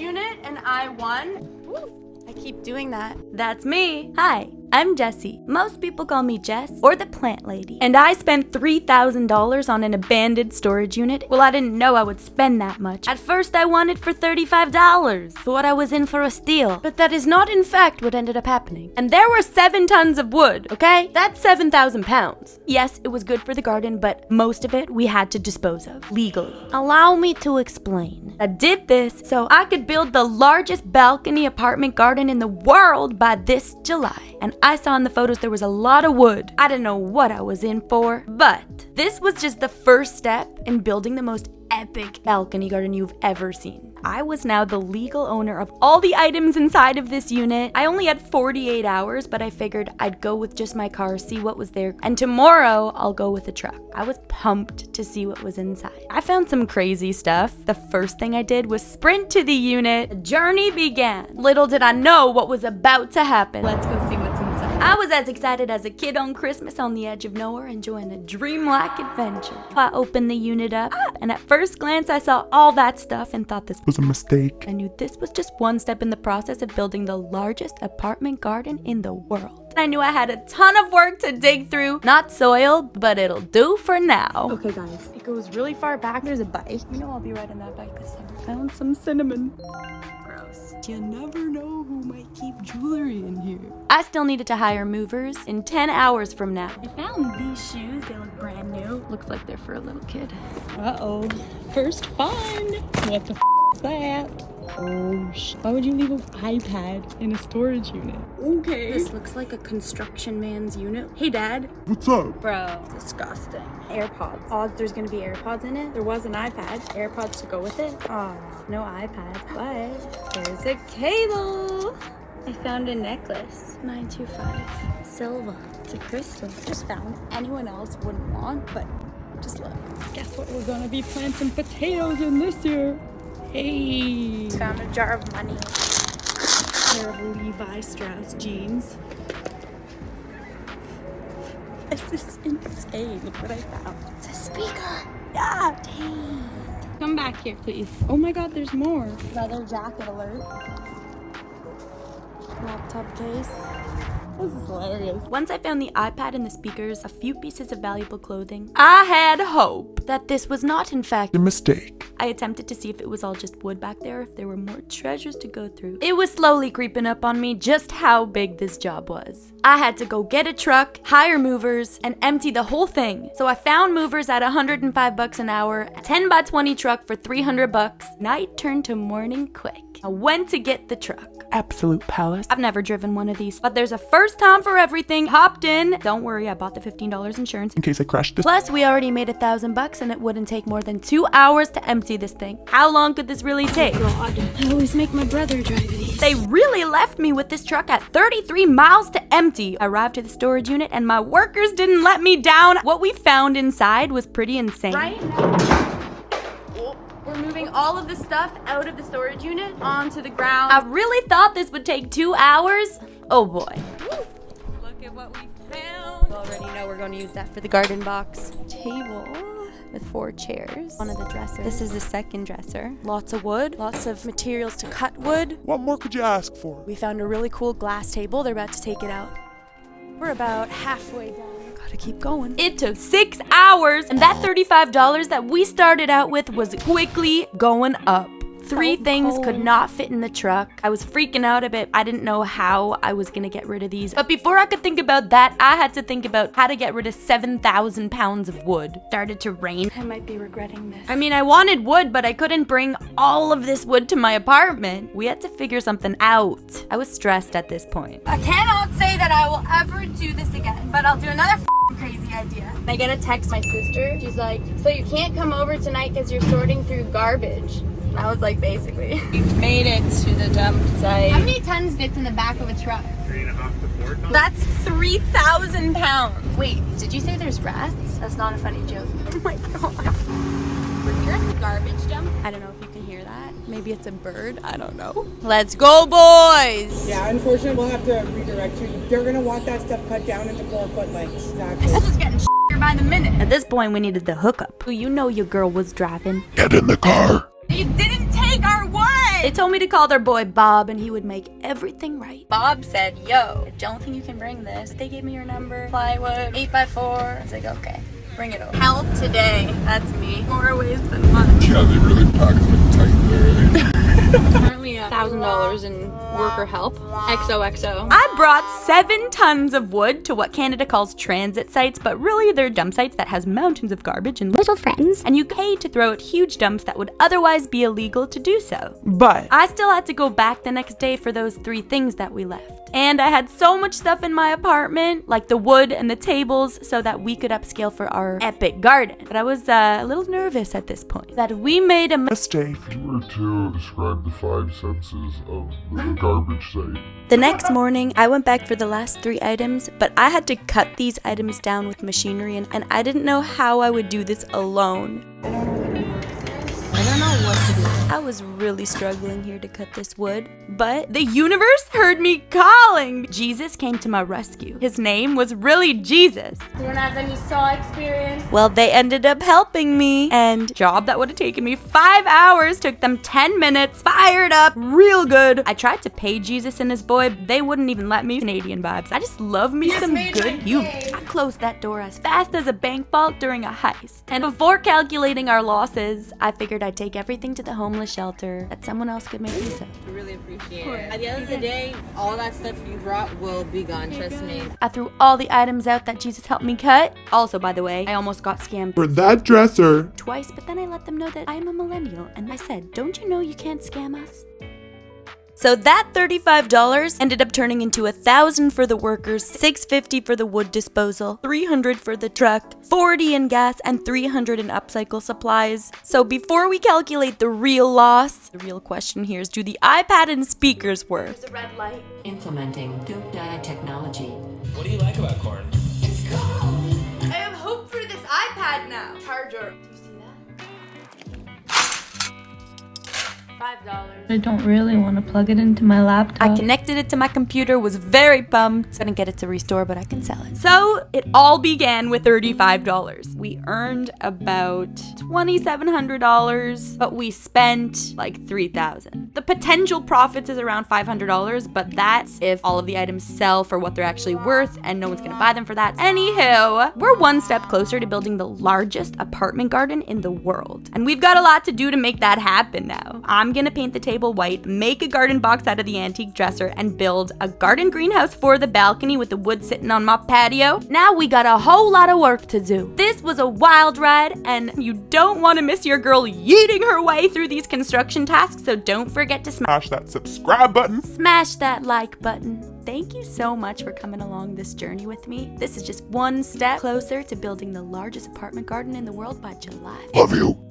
unit and I won. Ooh, I keep doing that. That's me. Hi, I'm Jessie. Most people call me Jess or the plant lady. And I spent $3,000 on an abandoned storage unit. Well, I didn't know I would spend that much. At first, I won it for $35. Thought I was in for a steal. But that is not in fact what ended up happening. And there were 7 tons of wood, okay? That's 7,000 pounds. Yes, it was good for the garden, but most of it we had to dispose of legally. Allow me to explain. I did this so I could build the largest balcony apartment garden in the world by this July. And I saw in the photos there was a lot of wood. I didn't know what I was in for, but this was just the first step in building the most epic balcony garden you've ever seen. I was now the legal owner of all the items inside of this unit. I only had 48 hours, but I figured I'd go with just my car, see what was there, and tomorrow I'll go with a truck. I was pumped to see what was inside. I found some crazy stuff. The first thing I did was sprint to the unit. The journey began. Little did I know what was about to happen. Let's go see what's inside. I was as excited as a kid on Christmas on the edge of nowhere, enjoying a dreamlike adventure. I opened the unit up, and at first glance I saw all that stuff and thought this was a mistake. I knew this was just one step in the process of building the largest apartment garden in the world. I knew I had a ton of work to dig through. Not soil, but it'll do for now. Okay guys, it goes really far back. There's a bike. You know I'll be riding that bike this summer. Found some cinnamon. Gross. You never know who might keep jewelry in here. I still needed to hire movers in 10 hours from now. I found these shoes. They look brand new. Looks like they're for a little kid. Uh-oh. First find. What the is that? Oh, why would you leave an iPad in a storage unit? Okay. This looks like a construction man's unit. Hey, Dad. What's up? Bro, disgusting. AirPods. Odds there's gonna be AirPods in it. There was an iPad. AirPods to go with it. Oh, no iPad. But there's a cable. I found a necklace. 925. Silver. It's a crystal. Just found. Anyone else wouldn't want, but just look. Guess what we're gonna be planting potatoes in this year? Hey! Found a jar of money. A pair of Levi Strauss jeans. This is insane. Look what I found. It's a speaker. Yeah! Dang. Come back here, please. Oh my god, there's more. Leather jacket alert. Laptop case. This is hilarious. Once I found the iPad and the speakers, a few pieces of valuable clothing, I had hope that this was not in fact A mistake. I attempted to see if it was all just wood back there, if there were more treasures to go through. It was slowly creeping up on me just how big this job was. I had to go get a truck, hire movers, and empty the whole thing. So I found movers at $105 an hour, a 10 by 20 truck for $300. Night turned to morning quick. I went to get the truck. Absolute palace. I've never driven one of these, but there's a first time for everything. Hopped in. Don't worry, I bought the $15 insurance. In case I crashed this. Plus, we already made $1,000 and it wouldn't take more than 2 hours to empty this thing. How long could this really take? Oh God. I always make my brother drive these. They really left me with this truck at 33 miles to empty. I arrived to the storage unit and my workers didn't let me down. What we found inside was pretty insane. Right now, we're moving all of the stuff out of the storage unit onto the ground. I really thought this would take 2 hours. Oh boy. Look at what we found. We already know we're going to use that for the garden box. Table with 4 chairs. One of the dressers. This is the second dresser. Lots of wood. Lots of materials to cut wood. What more could you ask for? We found a really cool glass table. They're about to take it out. We're about halfway down. Gotta keep going. It took 6 hours, and that $35 that we started out with was quickly going up. 3 things could not fit in the truck. I was freaking out a bit. I didn't know how I was gonna get rid of these. But before I could think about that, I had to think about how to get rid of 7,000 pounds of wood. Started to rain. I might be regretting this. I mean, I wanted wood, but I couldn't bring all of this wood to my apartment. We had to figure something out. I was stressed at this point. I cannot say that I will ever do this again, but I'll do another crazy idea. I get a text my sister. She's like, so you can't come over tonight because you're sorting through garbage. And I was like, basically. We've made it to the dump site. How many tons fits in the back of a truck? 3.5 to 4 tons. That's 3,000 pounds. Wait, did you say there's rats? That's not a funny joke. Oh my god. We're here at the garbage dump. I don't know if you can hear that. Maybe it's a bird. I don't know. Let's go, boys! Yeah, unfortunately, we'll have to redirect you. They're gonna want that stuff cut down into 4-foot lengths. Exactly. This is just getting by the minute. At this point, we needed the hookup. You know your girl was driving. Get in the car. You didn't take our wood! They told me to call their boy Bob and he would make everything right. Bob said, yo, I don't think you can bring this. They gave me your number, plywood, 8x4. I was like, okay, bring it over. Help today, that's me. More ways than one. Yeah, they really packed it tight there. Currently $1,000 in worker help. XOXO. I brought 7 tons of wood to what Canada calls transit sites, but really they're dump sites that has mountains of garbage and little friends, and you pay to throw out huge dumps that would otherwise be illegal to do so. But I still had to go back the next day for those 3 things that we left. And I had so much stuff in my apartment, like the wood and the tables, so that we could upscale for our epic garden. But I was a little nervous at this point that we made a mistake. If you were to describe the 5 senses of the garbage site. The next morning, I went back for the last 3 items, but I had to cut these items down with machinery, and I didn't know how I would do this alone. I don't know what to do. I was really struggling here to cut this wood, but the universe heard me calling. Jesus came to my rescue. His name was really Jesus. You don't have any saw experience? Well, they ended up helping me, and a job that would have taken me 5 hours took them 10 minutes, fired up, real good. I tried to pay Jesus and his boy, but they wouldn't even let me. Canadian vibes. I just love me some good humor. I closed that door as fast as a bank vault during a heist. And before calculating our losses, I figured I'd take everything to the homeless shelter that someone else could make use of. I really appreciate it. At the end of the day, all that stuff you brought will be gone, trust me. I threw all the items out that Jesus helped me cut. Also, by the way, I almost got scammed For that dresser. twice, but then I let them know that I am a millennial, and I said, don't you know you can't scam us? So that $35 ended up turning into $1,000 for the workers, $650 for the wood disposal, $300 for the truck, $40 in gas, and $300 in upcycle supplies. So before we calculate the real loss, the real question here is, do the iPad and speakers work? There's a red light. Implementing Duke Dye technology. What do you like about corn? I have hope for this iPad now. Charger. Do you see that? $5. I don't really want to plug it into my laptop. I connected it to my computer, was very pumped. Couldn't get it to restore, but I can sell it. So it all began with $35. We earned about $2,700, but we spent like $3,000. The potential profits is around $500, but that's if all of the items sell for what they're actually worth and no one's gonna buy them for that. Anywho, we're one step closer to building the largest apartment garden in the world. And we've got a lot to do to make that happen now. I'm gonna paint the table white, make a garden box out of the antique dresser, and build a garden greenhouse for the balcony with the wood sitting on my patio. Now we got a whole lot of work to do. This was a wild ride, and you don't want to miss your girl yeeting her way through these construction tasks, so don't forget to Smash that subscribe button. smash that like button. Thank you so much for coming along this journey with me. This is just one step closer to building the largest apartment garden in the world by July. Love you.